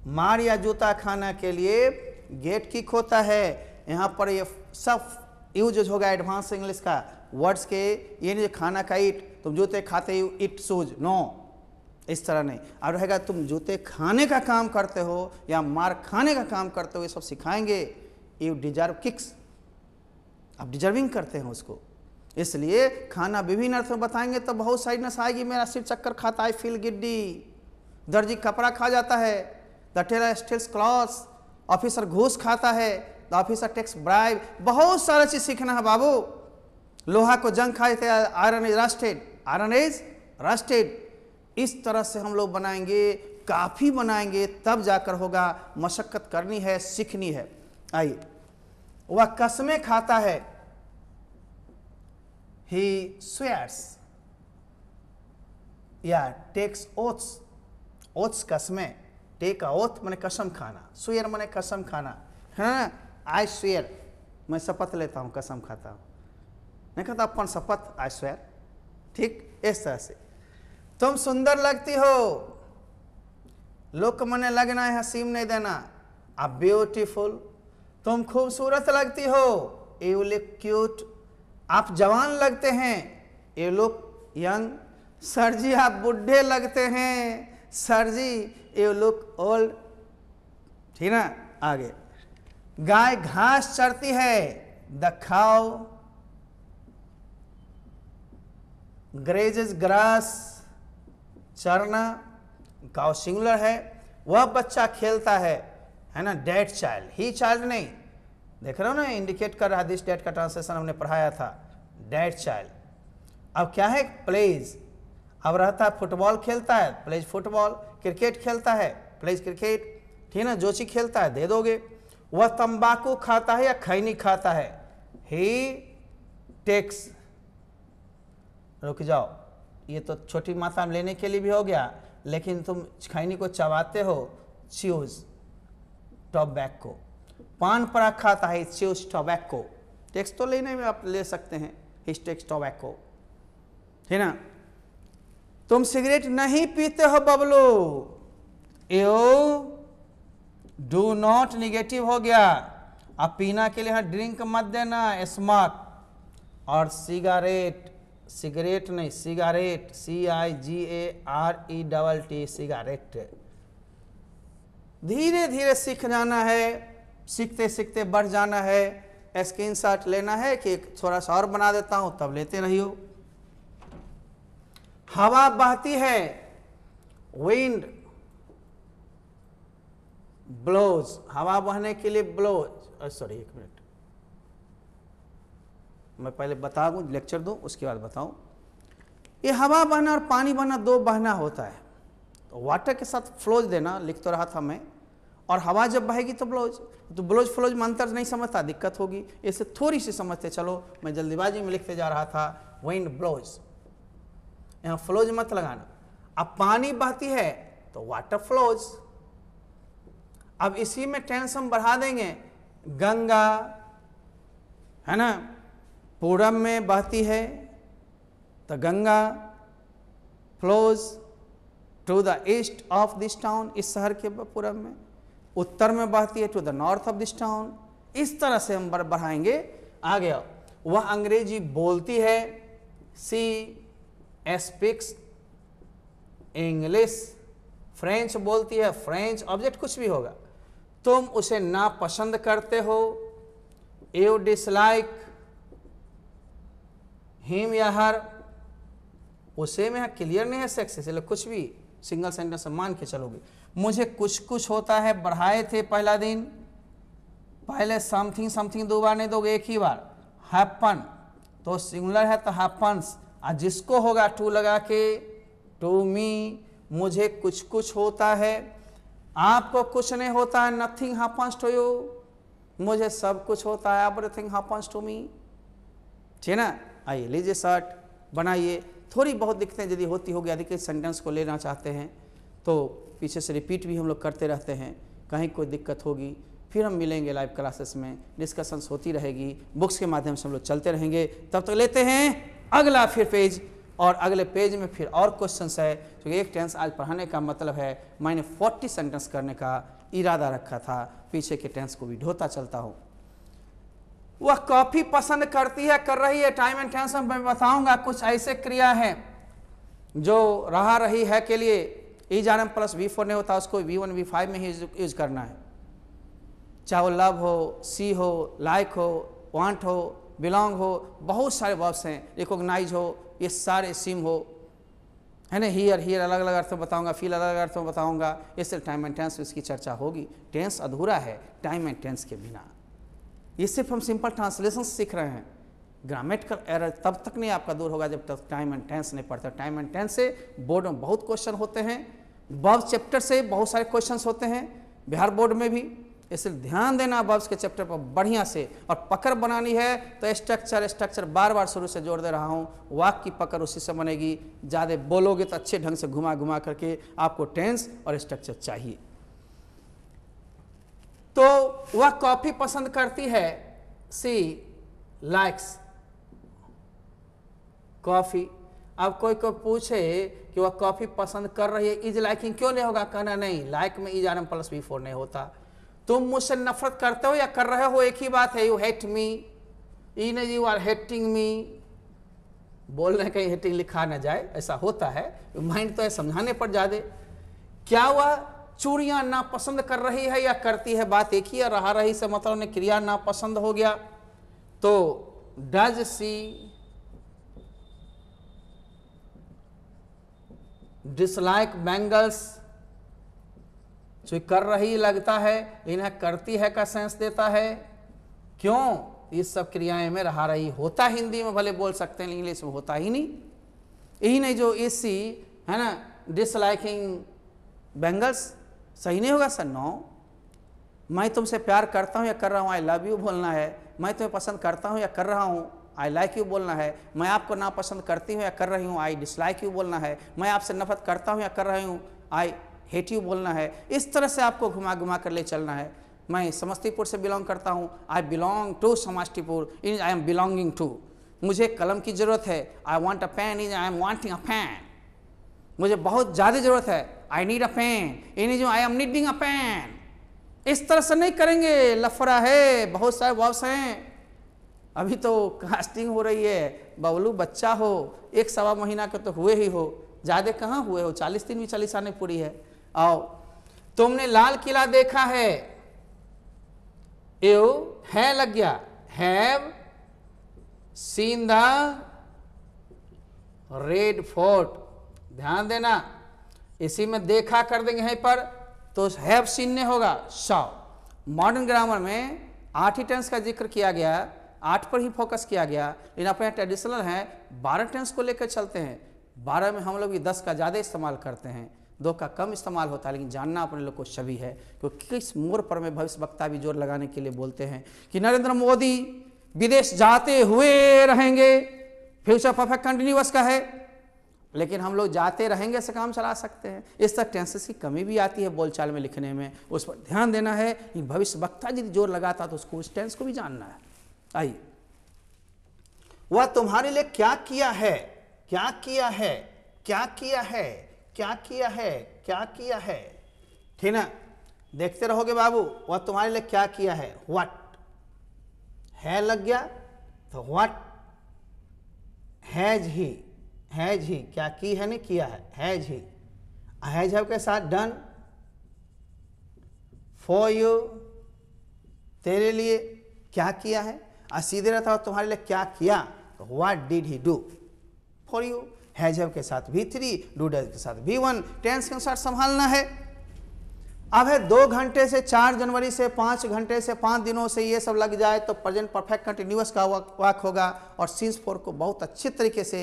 मार या जूता खाने के लिए गेट किक होता है। यहां पर ये सब यूज होगा एडवांस इंग्लिश का वर्ड्स के। ये नहीं खाना का ईट, तुम जूते खाते हो इट शूज, नो, इस तरह नहीं। और रहेगा तुम जूते खाने का काम करते हो या मार खाने का काम करते हो, ये सब सिखाएंगे। यू डिजर्व किक्स, आप डिजर्विंग करते हैं उसको। इसलिए खाना विभिन्न अर्थ में बताएंगे तो बहुत सारी नस आएगी। मेरा सिर चक्कर खाता, आई फील गिड्डी। दर्जी कपड़ा खा जाता है, the tailor steals clothes. Officer घूस खाता है, द ऑफिसर टेक्स ब्राइब। बहुत सारा चीज सीखना है बाबू। लोहा को जंग खाए थे, iron is rusted, iron is rusted. इस तरह से हम लोग बनाएंगे, काफी बनाएंगे, तब जाकर होगा। मशक्कत करनी है, सीखनी है। आइए, वह कसमें खाता है। He swears या takes oaths, oaths Kasmein, take a oath माने कसम खाना, swear माने कसम खाना, है ना। I swear, मैं शपथ लेता हूँ, कसम खाता हूँ, नहीं कहता अपन शपथ, I swear, ठीक। इस तरह से तुम सुंदर लगती हो। लुक माने लगना है, हसीम नहीं देना। आ ब्यूटीफुल, तुम खूबसूरत लगती हो। यू लुक क्यूट, आप जवान लगते हैं। You look young. Sir ji आप बुढ़े लगते हैं। Sir ji you look old, ठीक ना। आगे, गाय घास चरती है। द काउ ग्रेजेस ग्रास, चरना। काउ सिंगुलर है। वह बच्चा खेलता है ना। डेड चाइल्ड, ही चाइल्ड नहीं, देख रहे हो ना, इंडिकेट कर रहा है। दिस डेट का ट्रांसलेशन हमने पढ़ाया था, डेड चाइल्ड। अब क्या है? प्लेज। अब रहता है फुटबॉल खेलता है, प्लेज फुटबॉल। क्रिकेट खेलता है, प्लेज क्रिकेट, ठीक ना। जो चीज खेलता है दे दोगे। वह तंबाकू खाता है या खैनी खाता है? ही टेक्स, रुक जाओ, ये तो छोटी मात्रा में लेने के लिए भी हो गया, लेकिन तुम खैनी को चबाते हो, च्यूज टोबैको। पान पराग खाता है, च्यूज टोबैको। टेक्स तो लेने में आप ले सकते हैं, हिज टेक्स टोबैको, है ना। तुम सिगरेट नहीं पीते हो Bablu. You do not negative हो गया। अब पीना के लिए हाँ ड्रिंक मत देना, स्मोक। और सिगरेट, सिगरेट नहीं, सिगारेट, CIGARET, सिगारेट। धीरे धीरे सीख जाना है, सीखते सीखते बढ़ जाना है। स्क्रीनशॉट लेना है कि थोड़ा सा और बना देता हूं, तब लेते रहियो। हवा बहती है, विंड ब्लोज, हवा बहने के लिए ब्लोज, सॉरी एक मिनट, मैं पहले बता दूं, लेक्चर दूं, उसके बाद बताऊं। ये हवा बहना और पानी बहना दो बहना होता है, तो वाटर के साथ फ्लोज देना लिख तो रहा था मैं, और हवा जब बहेगी तो ब्लोज, तो ब्लोज फ्लोज में अंतर नहीं समझता, दिक्कत होगी, इसे थोड़ी सी समझते चलो। मैं जल्दीबाजी में लिखते जा रहा था विंड ब्लोज, यहाँ फ्लोज मत लगाना। अब पानी बहती है तो वाटर फ्लोज। अब इसी में टेंस हम बढ़ा देंगे, गंगा है ना पूरब में बहती है तो Ganga flows to the east of this town, इस शहर के पूरब में, उत्तर में बहती है to the north of this town. इस तरह से हम बढ़ाएंगे। आ गया, वह अंग्रेजी बोलती है, सी स्पीक्स इंग्लिश, फ्रेंच बोलती है, फ्रेंच ऑब्जेक्ट कुछ भी होगा। तुम उसे नापसंद करते हो, यू डिसलाइक हिम या हर, उसे में क्लियर नहीं है सेक्स, इसलिए कुछ भी सिंगल सेंटेंस में मान के चलोगे। मुझे कुछ कुछ होता है, बढ़ाए थे पहला दिन, पहले समथिंग समथिंग दो बार नहीं दोगे, एक ही बार। हैपन तो सिंगुलर है तो हैपन्स, और जिसको होगा टू लगा के, टू मी, मुझे कुछ कुछ होता है, आपको कुछ नहीं होता है, नथिंग हैपन्स टू यू, मुझे सब कुछ होता है, एवरीथिंग हैपन्स टू मी, ठीक है ना। आइए लीजिए शर्ट बनाइए, थोड़ी बहुत दिक्कतें यदि होती होगी, अधिक सेंटेंस को लेना चाहते हैं तो पीछे से रिपीट भी हम लोग करते रहते हैं, कहीं कोई दिक्कत होगी फिर हम मिलेंगे लाइव क्लासेस में, डिस्कशंस होती रहेगी, बुक्स के माध्यम से हम लोग चलते रहेंगे। तब तक लेते हैं अगला फिर पेज, और अगले पेज में फिर और क्वेश्चंस है, क्योंकि एक टेंस आज पढ़ाने का मतलब है मैंने 40 सेंटेंस करने का इरादा रखा था, पीछे के टेंस को भी ढोता चलता हूँ। वह कॉफी पसंद करती है, कर रही है, टाइम एंड टेंस में बताऊंगा। कुछ ऐसे क्रिया है जो रहा रही है के लिए इज प्लस V4 नहीं होता, उसको V1 V5 में ही यूज करना है, चाहे वो लव हो, सी हो, लाइक हो, वांट हो, बिलोंग हो, बहुत सारे वर्ब्स हैं, रिकॉग्नाइज हो, ये सारे सिम हो, है ना, हियर हियर अलग अलग अर्थ में बताऊंगा, फील अलग अलग अर्थ में बताऊंगा, इससे टाइम एंड टेंस इसकी चर्चा होगी। टेंस अधूरा है टाइम एंड टेंस के बिना, ये सिर्फ हम सिंपल ट्रांसलेशन सीख रहे हैं, ग्रामेटिकल एरर तब तक नहीं आपका दूर होगा जब तक टाइम एंड टेंस नहीं पढ़ते। टाइम एंड टेंस से बोर्ड में बहुत क्वेश्चन होते हैं, वर्ब चैप्टर से बहुत सारे क्वेश्चंस होते हैं बिहार बोर्ड में भी, इसलिए ध्यान देना वर्ब्स के चैप्टर पर बढ़िया से। और पकड़ बनानी है तो स्ट्रक्चर बार बार शुरू से जोड़ दे रहा हूँ, वाक्य की पकड़ उसी से बनेगी। ज़्यादा बोलोगे तो अच्छे ढंग से घुमा घुमा करके आपको टेंस और स्ट्रक्चर चाहिए। तो वह कॉफी पसंद करती है, सी लाइक्स कॉफी। अब कोई को पूछे कि वह कॉफी पसंद कर रही है, इज लाइकिंग क्यों नहीं होगा, कहना नहीं, लाइक में इज प्लस V4 नहीं होता। तुम मुझसे नफरत करते हो या कर रहे हो, एक ही बात है, यू हेट मी, ई नहीं यू आर हेटिंग मी, बोलने कहीं हेटिंग लिखा ना जाए, ऐसा होता है, माइंड तो है समझाने पर ज्यादा। क्या वह चूड़ियां नापसंद कर रही है या करती है, बात एक ही है, रहा रही से मतलब ने क्रिया नापसंद हो गया। तो डज सी डिसलाइक बैंगल्स, जो कर रही लगता है, इन्हें करती है का सेंस देता है। क्यों, इस सब क्रियाएं में रहा रही होता, हिंदी में भले बोल सकते हैं, इंग्लिश में होता ही नहीं। यही नहीं जो इसी है ना, डिसलाइकिंग बैंगल्स सही नहीं होगा सर, नो। मैं तुमसे प्यार करता हूं या कर रहा हूं, आई लव यू बोलना है। मैं तुम्हें पसंद करता हूं या कर रहा हूं, आई लाइक यू बोलना है। मैं आपको नापसंद करती हूं या कर रही हूं, आई डिसलाइक यू बोलना है। मैं आपसे नफरत करता हूं या कर रही हूं, आई हेट यू बोलना है। इस तरह से आपको घुमा घुमा कर ले चलना है। मैं समस्तीपुर से बिलोंग करता हूं, I belong to Samastipur, in I am belonging to. मुझे कलम की जरूरत है, I want a pen, in I am wanting a pen. मुझे बहुत ज़्यादा जरूरत है, I need a pen, in जो I am needing a pen. इस तरह से नहीं करेंगे, लफड़ा है, बहुत सारे वर्ब्स हैं। अभी तो कास्टिंग हो रही है, बबलू बच्चा हो, 1 सवा महीना के तो हुए ही हो, ज़्यादा कहाँ हुए हो, 40 दिन भी 40 आने पूरी है। आओ, तुमने लाल किला देखा है, यू है लग गया, have seen the red fort. ध्यान देना, इसी में देखा कर देंगे यहीं पर, तो हैव सीन नहीं होगा, सॉ। मॉडर्न ग्रामर में 8 ही टेंस का जिक्र किया गया, 8 पर ही फोकस किया गया, लेकिन अपने ट्रेडिशनल है 12 टेंस को लेकर चलते हैं। 12 में हम लोग भी 10 का ज़्यादा इस्तेमाल करते हैं, 2 का कम इस्तेमाल होता है, लेकिन जानना अपने लोग को सभी है। क्योंकि किस मोड़ पर में भविष्य वक्ता भी जोर लगाने के लिए बोलते हैं कि नरेंद्र मोदी विदेश जाते हुए रहेंगे, फ्यूचर परफेक्ट कंटिन्यूअस का है, लेकिन हम लोग जाते रहेंगे से काम चला सकते हैं। इस तरह टेंसेस की कमी भी आती है बोलचाल में, लिखने में, उस पर ध्यान देना है कि भविष्य वक्ता यदि जोर लगाता तो उसको उस टेंस को भी जानना है। आइए, वह तुम्हारे लिए क्या किया है, क्या किया है, क्या किया है, क्या किया है, क्या किया है, ठीक ना। देखते रहोगे बाबू, वह तुम्हारे लिए क्या किया है, व्हाट है लग गया तो what has he, has he क्या की है नहीं किया है, हैज ही। हैज हैव के साथ डन, फॉर यू तेरे लिए क्या किया है, और सीधे रहता हो तुम्हारे लिए क्या किया, what did he do for you. Has have के साथ V3, डू डज के साथ V1, टेंस के अनुसार संभालना है। अब है 2 घंटे से 4 जनवरी से 5 घंटे से 5 दिनों से ये सब लग जाए तो प्रेजेंट परफेक्ट कंटिन्यूअस का वाक होगा। और सिंस 4 को बहुत अच्छी तरीके से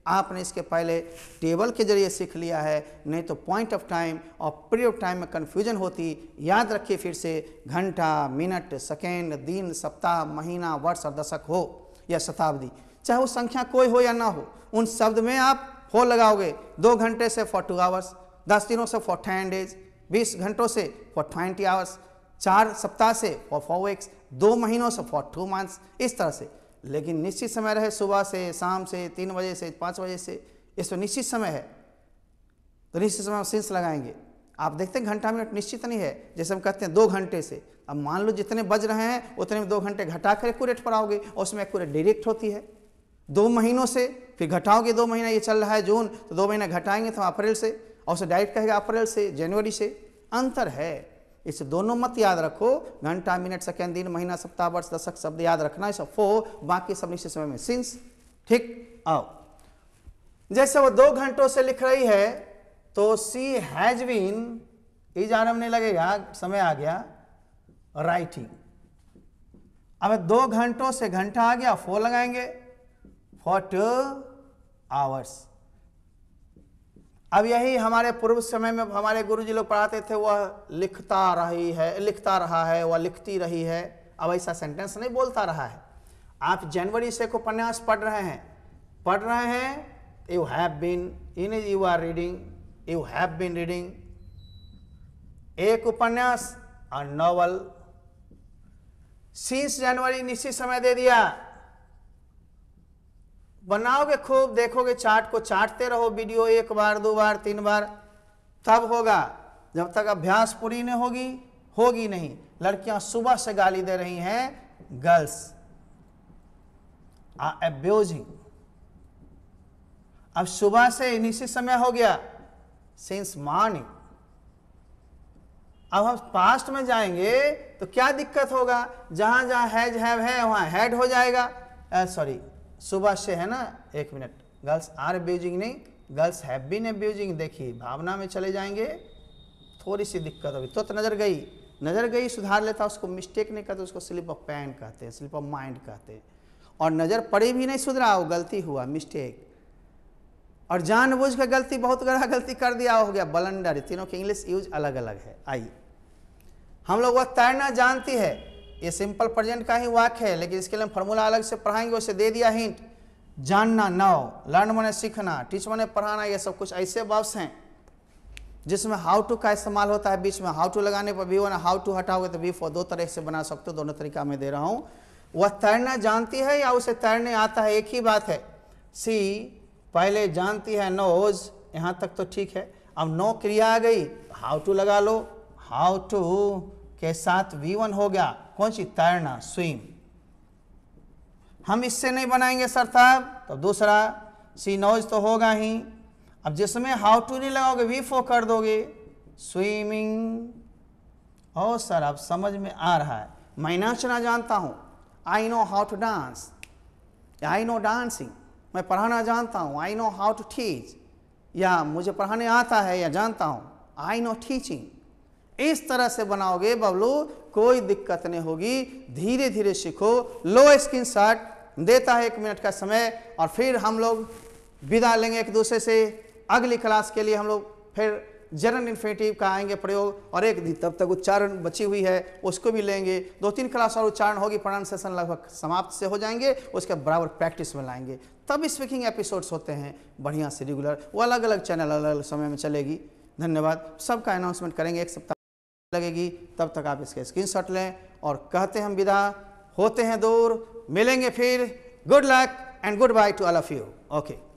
आपने इसके पहले टेबल के जरिए सीख लिया है, नहीं तो पॉइंट ऑफ टाइम और पीरियड ऑफ टाइम में कन्फ्यूजन होती। याद रखिए फिर से, घंटा, मिनट, सेकेंड, दिन, सप्ताह, महीना, वर्ष और दशक हो या शताब्दी, चाहे वो संख्या कोई हो या ना हो, उन शब्द में आप हो लगाओगे। 2 घंटे से फॉर 2 आवर्स, 10 दिनों से फॉर 10 डेज, 20 घंटों से फॉर 20 आवर्स, 4 सप्ताह से फॉर 4 वीक्स, 2 महीनों से फॉर 2 मंथ्स, इस तरह से। लेकिन निश्चित समय रहे, सुबह से, शाम से, 3 बजे से 5 बजे से, इसमें निश्चित समय है तो निश्चित समय सिंस लगाएंगे। आप देखते हैं घंटा मिनट निश्चित नहीं है, जैसे हम कहते हैं 2 घंटे से। अब मान लो जितने बज रहे हैं उतने में 2 घंटे घटा कर एक्यूरेट पर आओगे, और उसमें एक्यूरेट डायरेक्ट होती है। 2 महीनों से फिर घटाओगे, 2 महीना ये चल रहा है जून, तो 2 महीना घटाएंगे तो अप्रैल से, और उसे डायरेक्ट कहेगा अप्रैल से, जनवरी से। अंतर है, इसे दोनों मत याद रखो। घंटा, मिनट, सेकेंड, दिन, महीना, सप्ताह, वर्ष, दशक शब्द याद रखना है, सब फॉर, बाकी सब निश्चित समय में सिंस। ठीक, आओ, जैसे वो 2 घंटों से लिख रही है तो सी हैज बीन, इज आरंभ नहीं लगेगा, समय आ गया, राइटिंग। अब 2 घंटों से घंटा आ गया, 4 लगाएंगे, फॉर 2 आवर्स। अब यही हमारे पूर्व समय में हमारे गुरुजी लोग पढ़ाते थे, वह लिखता रहा है, वह लिखती रही है। अब ऐसा सेंटेंस नहीं बोलता रहा है। आप जनवरी से को उपन्यास पढ़ रहे हैं, you have been, in you are reading, you have been reading, एक उपन्यास और नॉवल। सिंस जनवरी निश्चित समय दे दिया। बनाओगे खूब, देखोगे चार्ट को, चाटते रहो वीडियो 1 बार, 2 बार, 3 बार, तब होगा। जब तक अभ्यास पूरी नहीं होगी नहीं। लड़कियां सुबह से गाली दे रही हैं, गर्ल्स आर अब्यूजिंग। अब सुबह से निश्चित समय हो गया, सिंस मॉर्निंग। अब हम पास्ट में जाएंगे तो क्या दिक्कत होगा, जहां जहां हैज हैव है वहां हैड हो जाएगा। सॉरी, सुबह से है ना, 1 मिनट, गर्ल्स आर अब्यूजिंग नहीं, गर्ल्स हैव बीन अब्यूजिंग। देखिए भावना में चले जाएंगे, थोड़ी सी दिक्कत होगी। तो नजर गई सुधार लेता, उसको मिस्टेक नहीं कहते, उसको स्लिप ऑफ पेन कहते हैं, स्लिप ऑफ माइंड कहते हैं। और नजर पड़ी भी नहीं सुधरा, वो गलती हुआ, मिस्टेक। और जानबूझ कर गलती, बहुत बड़ा गलती कर दिया, हो गया ब्लंडर। तीनों की इंग्लिश यूज अलग अलग है। आइए, हम लोग वह तैरना जानती है, ये सिंपल प्रेजेंट का ही वाक्य है, लेकिन इसके लिए फॉर्मूला अलग से पढ़ाएंगे। उसे दे दिया हिंट, जानना, नाउ, लर्न माने सीखना, टीच माने पढ़ाना, ये सब कुछ ऐसे वर्ब्स हैं जिसमें हाउ टू का इस्तेमाल होता है। बीच में हाउ टू लगाने पर V1, हाउ टू हटाओगे तो V4, 2 तरह से बना सकते हो, दोनों तरीका मैं दे रहा हूं। वह तैरना जानती है या उसे तैरने आता है, एक ही बात है। सी पहले जानती है, नोज, यहां तक तो ठीक है। अब नो क्रिया आ गई, हाउ टू लगा लो, हाउ टू के साथ V1 हो गया, कौन सी, तैरना, स्विम। हम इससे नहीं बनाएंगे सर साहब, तो दूसरा सी नोज तो होगा ही। अब जिसमें हाउ टू नहीं लगाओगे, V4 कर दोगे, स्विमिंग। ओ सर अब समझ में आ रहा है। मैं नाचना जानता हूं, I know how to dance, I know dancing, मैं पढ़ाना जानता हूँ, I know how to teach, या मुझे पढ़ाने आता है या जानता हूँ, आई नो टीचिंग। इस तरह से बनाओगे बबलू, कोई दिक्कत नहीं होगी, धीरे धीरे सीखो। लो स्क्रीनशॉट, देता है 1 मिनट का समय, और फिर हम लोग विदा लेंगे एक दूसरे से। अगली क्लास के लिए हम लोग फिर जनरल इन्फिनेटिव का आएंगे प्रयोग, और एक दिन तब तक उच्चारण बची हुई है उसको भी लेंगे। 2-3 क्लास और उच्चारण होगी, प्रोनाउंसिएशन लगभग समाप्त से हो जाएंगे, उसके बराबर प्रैक्टिस में लाएंगे। तब स्पीकिंग एपिसोड्स होते हैं बढ़िया से रेगुलर, वो अलग अलग चैनल अलग अलग समय में चलेगी। धन्यवाद। सबका अनाउंसमेंट करेंगे, 1 सप्ताह लगेगी, तब तक आप इसके स्क्रीनशॉट लें। और कहते हैं विदा, होते हैं दूर, मिलेंगे फिर। Good luck and good by two all of you. Okay.